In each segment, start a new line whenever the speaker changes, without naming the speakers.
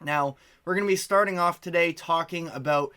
Now, we're going to be starting off today talking about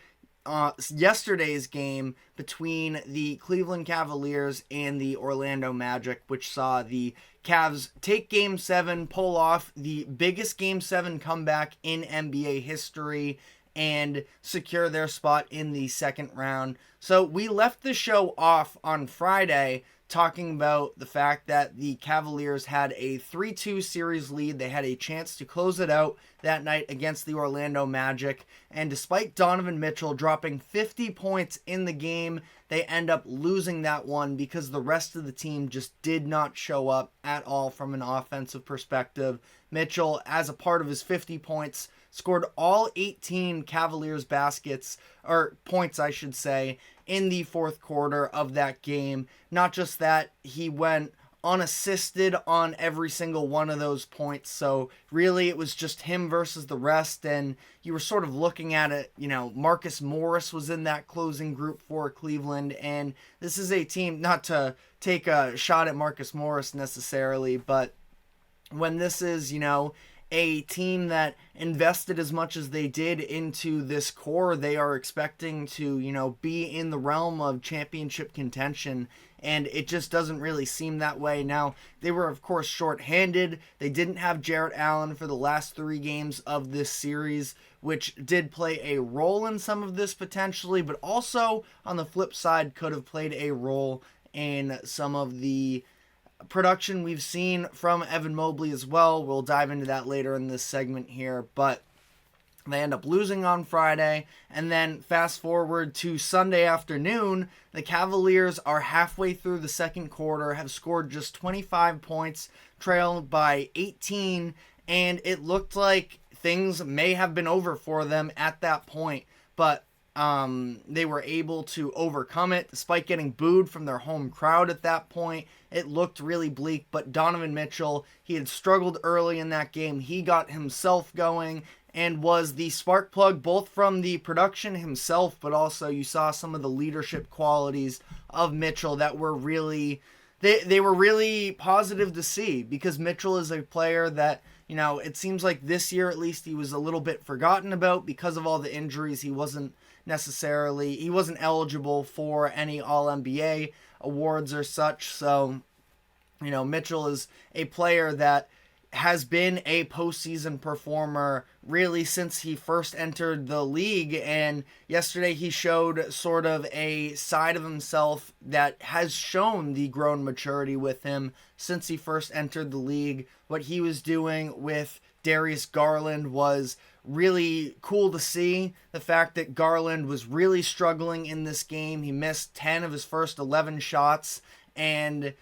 yesterday's game between the Cleveland Cavaliers and the Orlando Magic, which saw the Cavs take Game 7, pull off the biggest Game 7 comeback in NBA history, and secure their spot in the second round. So we left the show off on Friday talking about the fact that the Cavaliers had a 3-2 series lead. They had a chance to close it out that night against the Orlando Magic. And despite Donovan Mitchell dropping 50 points in the game, they end up losing that one because the rest of the team just did not show up at all from an offensive perspective. Mitchell, as a part of his 50 points, scored all 18 Cavaliers baskets, or points I should say, in the fourth quarter of that game. Not just that, he went unassisted on every single one of those points. So really it was just him versus the rest, and you were sort of looking at it, Marcus Morris was in that closing group for Cleveland, and this is a team, not to take a shot at Marcus Morris necessarily, but when this is, a team that invested as much as they did into this core, they are expecting to, be in the realm of championship contention, and it just doesn't really seem that way. Now, they were, of course, shorthanded. They didn't have Jarrett Allen for the last 3 games of this series, which did play a role in some of this potentially, but also, on the flip side, could have played a role in some of the production we've seen from Evan Mobley as well. We'll dive into that later in this segment here, but they end up losing on Friday, and then fast forward to Sunday afternoon, the Cavaliers are halfway through the second quarter, have scored just 25 points, trailed by 18, and it looked like things may have been over for them at that point, but they were able to overcome it despite getting booed from their home crowd at that point. It looked really bleak, but Donovan Mitchell, he had struggled early in that game. He got himself going and was the spark plug both from the production himself, but also you saw some of the leadership qualities of Mitchell that were really, they were really positive to see, because Mitchell is a player that, it seems like this year at least he was a little bit forgotten about because of all the injuries. He wasn't eligible for any All-NBA awards or such. So, Mitchell is a player that has been a postseason performer really since he first entered the league, and yesterday he showed sort of a side of himself that has shown the grown maturity with him since he first entered the league. What he was doing with Darius Garland was really cool to see. The fact that Garland was really struggling in this game. He missed 10 of his first 11 shots, and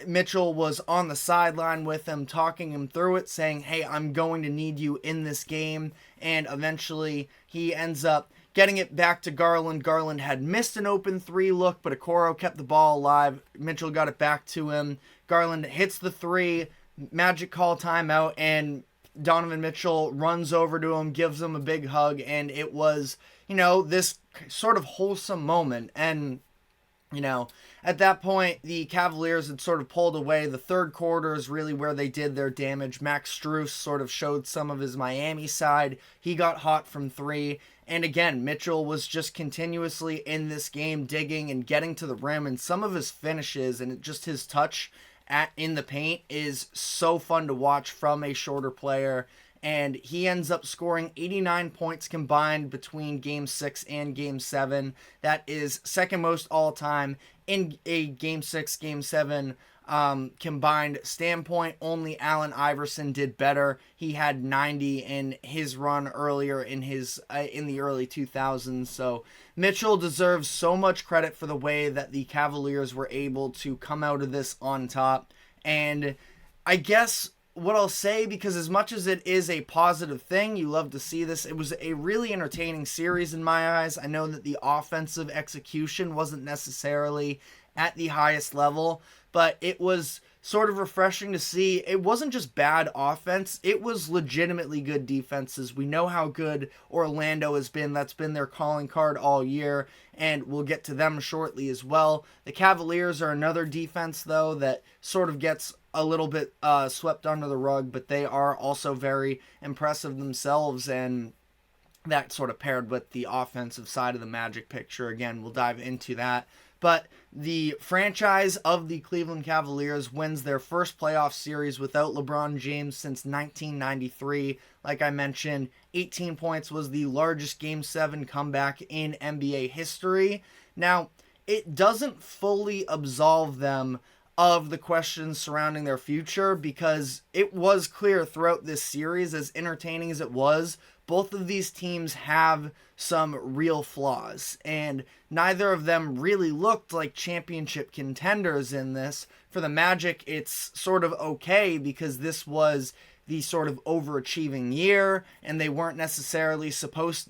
Mitchell was on the sideline with him, talking him through it, saying, hey, I'm going to need you in this game. And eventually he ends up getting it back to Garland. Garland had missed an open 3 look, but Okoro kept the ball alive. Mitchell got it back to him. Garland hits the 3, Magic call timeout, and Donovan Mitchell runs over to him, gives him a big hug, and it was, this sort of wholesome moment. And, at that point, the Cavaliers had sort of pulled away. The third quarter is really where they did their damage. Max Strus sort of showed some of his Miami side. He got hot from 3. And again, Mitchell was just continuously in this game, digging and getting to the rim. And some of his finishes and just his touch in the paint is so fun to watch from a shorter player. And he ends up scoring 89 points combined between Game 6 and Game 7. That is second most all-time in a Game 6, Game 7 combined standpoint. Only Allen Iverson did better. He had 90 in his run earlier in the early 2000s. So Mitchell deserves so much credit for the way that the Cavaliers were able to come out of this on top. And I guess what I'll say, because as much as it is a positive thing, you love to see this, it was a really entertaining series in my eyes. I know that the offensive execution wasn't necessarily at the highest level, but it was sort of refreshing to see. It wasn't just bad offense, it was legitimately good defenses. We know how good Orlando has been. That's been their calling card all year, and we'll get to them shortly as well. The Cavaliers are another defense, though, that sort of gets a little bit swept under the rug, but they are also very impressive themselves, and that sort of paired with the offensive side of the Magic picture. Again, we'll dive into that. But the franchise of the Cleveland Cavaliers wins their first playoff series without LeBron James since 1993. Like I mentioned, 18 points was the largest Game 7 comeback in NBA history. Now, it doesn't fully absolve them of the questions surrounding their future, because it was clear throughout this series, as entertaining as it was, both of these teams have some real flaws, and neither of them really looked like championship contenders in this. For the Magic, it's sort of okay because this was the sort of overachieving year, and they weren't necessarily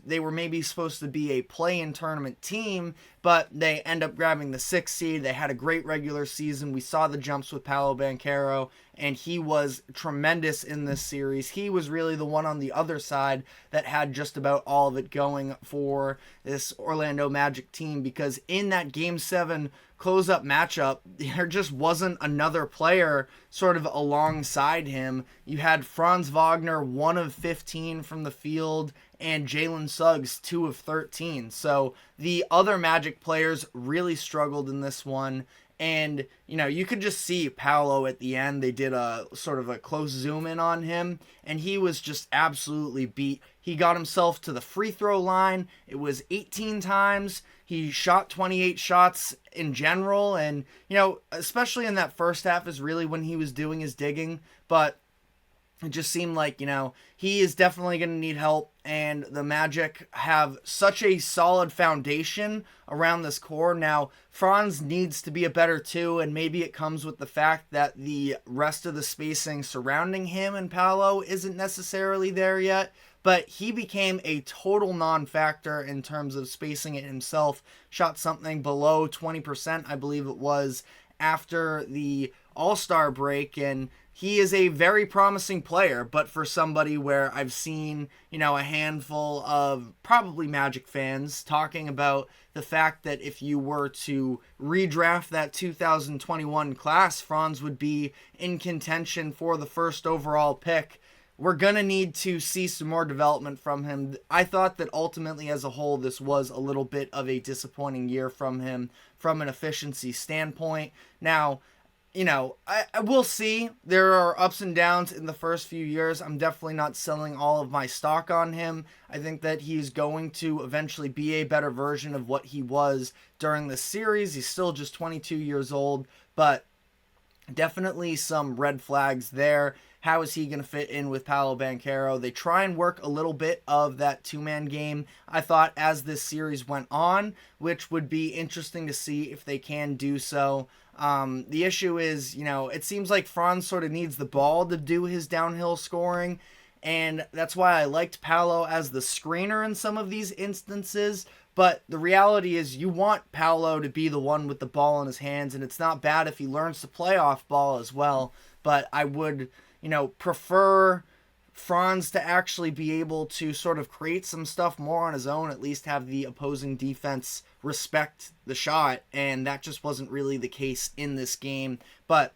they were maybe supposed to be a play-in tournament team, but they end up grabbing the 6th seed. They had a great regular season. We saw the jumps with Paolo Banchero, and he was tremendous in this series. He was really the one on the other side that had just about all of it going for this Orlando Magic team, because in that Game 7 close-up matchup, there just wasn't another player sort of alongside him. You had Franz Wagner, 1 of 15 from the field, and Jalen Suggs, 2 of 13. So the other Magic players really struggled in this one. And, you could just see Paolo at the end. They did a sort of a close zoom in on him, and he was just absolutely beat. He got himself to the free throw line. It was 18 times. He shot 28 shots in general. And, especially in that first half is really when he was doing his digging. But it just seemed like, he is definitely going to need help, and the Magic have such a solid foundation around this core. Now, Franz needs to be a better 2, and maybe it comes with the fact that the rest of the spacing surrounding him and Paolo isn't necessarily there yet, but he became a total non-factor in terms of spacing it himself. Shot something below 20%, I believe it was, after the All-Star break, and he is a very promising player, but for somebody where I've seen, a handful of probably Magic fans talking about the fact that if you were to redraft that 2021 class, Franz would be in contention for the first overall pick. We're going to need to see some more development from him. I thought that ultimately as a whole, this was a little bit of a disappointing year from him from an efficiency standpoint. Now, I will see. There are ups and downs in the first few years. I'm definitely not selling all of my stock on him. I think that he's going to eventually be a better version of what he was during the series. He's still just 22 years old, but definitely some red flags there. How is he going to fit in with Paolo Banchero? They try and work a little bit of that two-man game, I thought, as this series went on, which would be interesting to see if they can do so. The issue is, it seems like Franz sort of needs the ball to do his downhill scoring, and that's why I liked Paolo as the screener in some of these instances. But the reality is you want Paolo to be the one with the ball in his hands, and it's not bad if he learns to play off ball as well. But I would, prefer Franz to actually be able to sort of create some stuff more on his own, at least have the opposing defense respect the shot, and that just wasn't really the case in this game. But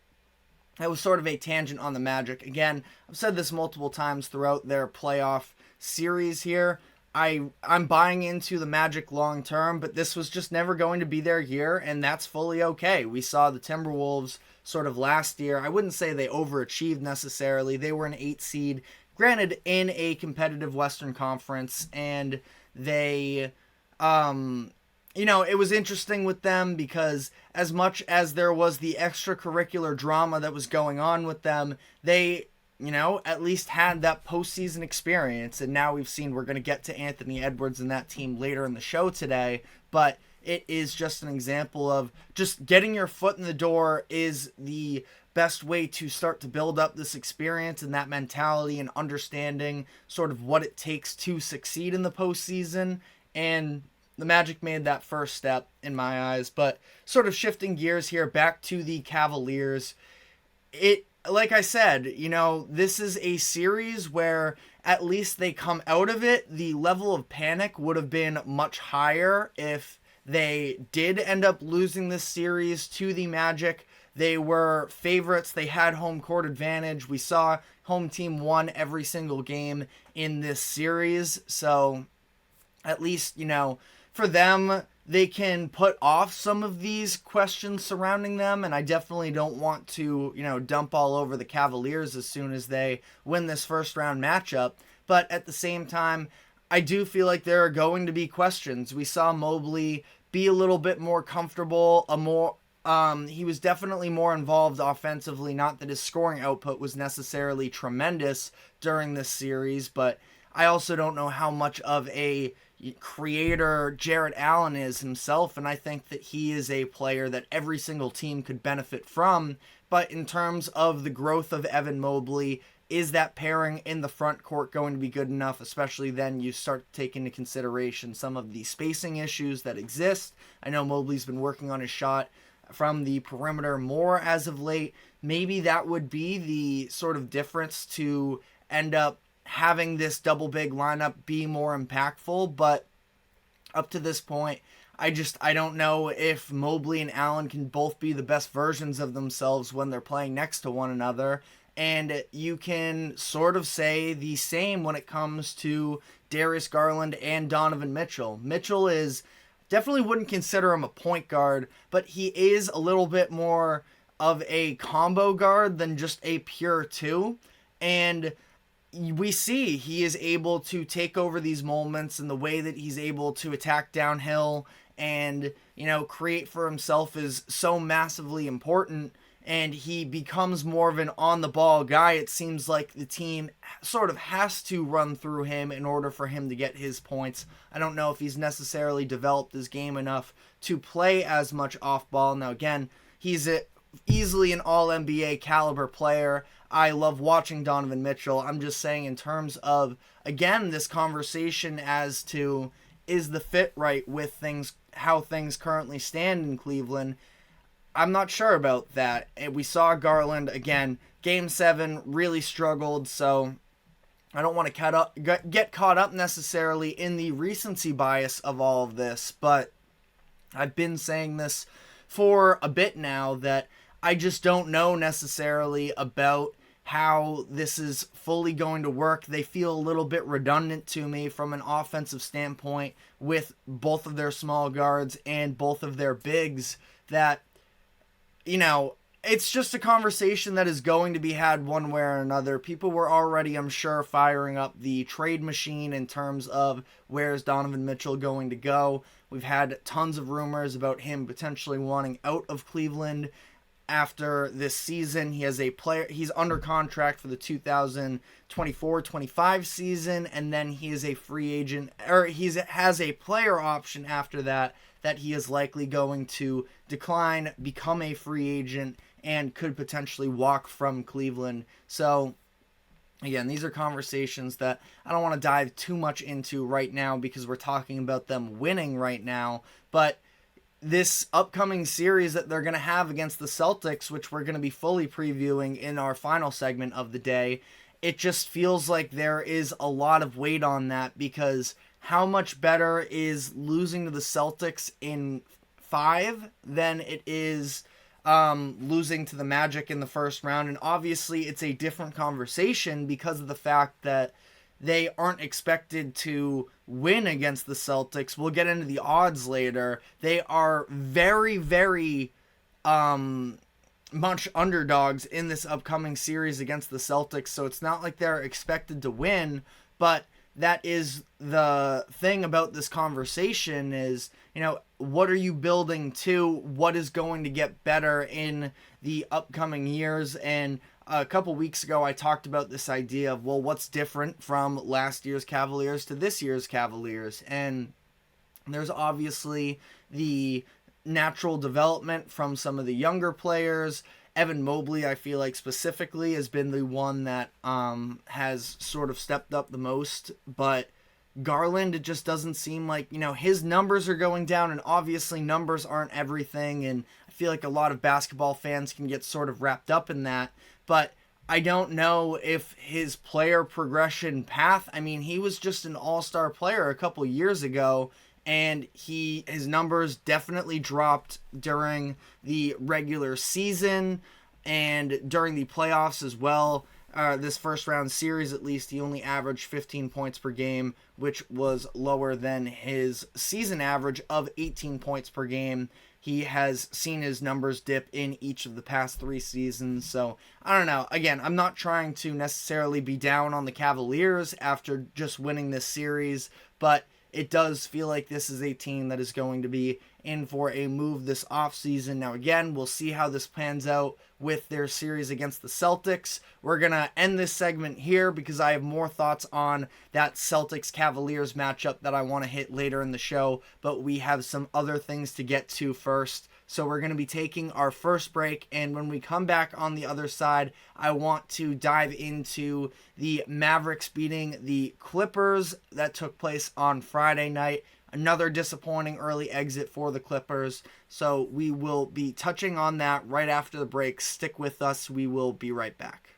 that was sort of a tangent on the Magic. Again, I've said this multiple times throughout their playoff series here. I'm buying into the Magic long term, but this was just never going to be their year, and that's fully okay. We saw the Timberwolves sort of last year. I wouldn't say they overachieved necessarily. They were an 8 seed, granted in a competitive Western Conference, and they, it was interesting with them because as much as there was the extracurricular drama that was going on with them, they at least had that postseason experience. And now we've seen, we're going to get to Anthony Edwards and that team later in the show today, but it is just an example of just getting your foot in the door is the best way to start to build up this experience and that mentality and understanding sort of what it takes to succeed in the postseason. And the Magic made that first step in my eyes. But sort of shifting gears here back to the Cavaliers, like I said, this is a series where at least they come out of it. The level of panic would have been much higher if they did end up losing this series to the Magic. They were favorites. They had home court advantage. We saw home team won every single game in this series. So at least, for them, they can put off some of these questions surrounding them. And I definitely don't want to, dump all over the Cavaliers as soon as they win this first round matchup. But at the same time, I do feel like there are going to be questions. We saw Mobley be a little bit more comfortable, he was definitely more involved offensively. Not that his scoring output was necessarily tremendous during this series, but I also don't know how much of a creator Jarrett Allen is himself, and I think that he is a player that every single team could benefit from. But in terms of the growth of Evan Mobley, is that pairing in the front court going to be good enough? Especially then you start to take into consideration some of the spacing issues that exist. I know Mobley's been working on his shot from the perimeter more as of late. Maybe that would be the sort of difference to end up having this double big lineup be more impactful. But up to this point, I don't know if Mobley and Allen can both be the best versions of themselves when they're playing next to one another. And you can sort of say the same when it comes to Darius Garland and Donovan Mitchell. Mitchell is definitely wouldn't consider him a point guard, but he is a little bit more of a combo guard than just a pure two. And we see he is able to take over these moments, and the way that he's able to attack downhill and, create for himself is so massively important. And he becomes more of an on-the-ball guy. It seems like the team sort of has to run through him in order for him to get his points. I don't know if he's necessarily developed his game enough to play as much off-ball. Now, again, he's easily an all-NBA caliber player. I love watching Donovan Mitchell. I'm just saying in terms of, again, this conversation as to is the fit right with how things currently stand in Cleveland, I'm not sure about that. And we saw Garland, again, Game 7 really struggled, so I don't want to get caught up necessarily in the recency bias of all of this, but I've been saying this for a bit now that I just don't know necessarily about how this is fully going to work. They feel a little bit redundant to me from an offensive standpoint with both of their small guards and both of their bigs that, it's just a conversation that is going to be had one way or another. People were already, I'm sure, firing up the trade machine in terms of where's Donovan Mitchell going to go. We've had tons of rumors about him potentially wanting out of Cleveland after this season. He's under contract for the 2024-25 season, and then he is a free agent, or has a player option after that he is likely going to decline, become a free agent, and could potentially walk from Cleveland. So, again, these are conversations that I don't want to dive too much into right now because we're talking about them winning right now. But this upcoming series that they're going to have against the Celtics, which we're going to be fully previewing in our final segment of the day, it just feels like there is a lot of weight on that, because how much better is losing to the Celtics in 5 than it is losing to the Magic in the first round? And obviously it's a different conversation because of the fact that they aren't expected to win against the Celtics. We'll get into the odds later. They are very, very much underdogs in this upcoming series against the Celtics, so it's not like they're expected to win. But that is the thing about this conversation is, what are you building to? What is going to get better in the upcoming years? And a couple weeks ago, I talked about this idea of, what's different from last year's Cavaliers to this year's Cavaliers? And there's obviously the natural development from some of the younger players. Evan Mobley, I feel like specifically, has been the one that has sort of stepped up the most. But Garland, it just doesn't seem like, his numbers are going down, and obviously numbers aren't everything. And I feel like a lot of basketball fans can get sort of wrapped up in that, but I don't know if his player progression path, I mean, he was just an all-star player a couple years ago, and his numbers definitely dropped during the regular season and during the playoffs as well. This first round series, at least, he only averaged 15 points per game, which was lower than his season average of 18 points per game. He has seen his numbers dip in each of the past 3 seasons. So, I don't know. Again, I'm not trying to necessarily be down on the Cavaliers after just winning this series, but it does feel like this is a team that is going to be in for a move this offseason. Now, again, we'll see how this pans out with their series against the Celtics. We're going to end this segment here because I have more thoughts on that Celtics-Cavaliers matchup that I want to hit later in the show, but we have some other things to get to first. So we're going to be taking our first break, and when we come back on the other side, I want to dive into the Mavericks beating the Clippers that took place on Friday night. Another disappointing early exit for the Clippers. So we will be touching on that right after the break. Stick with us. We will be right back.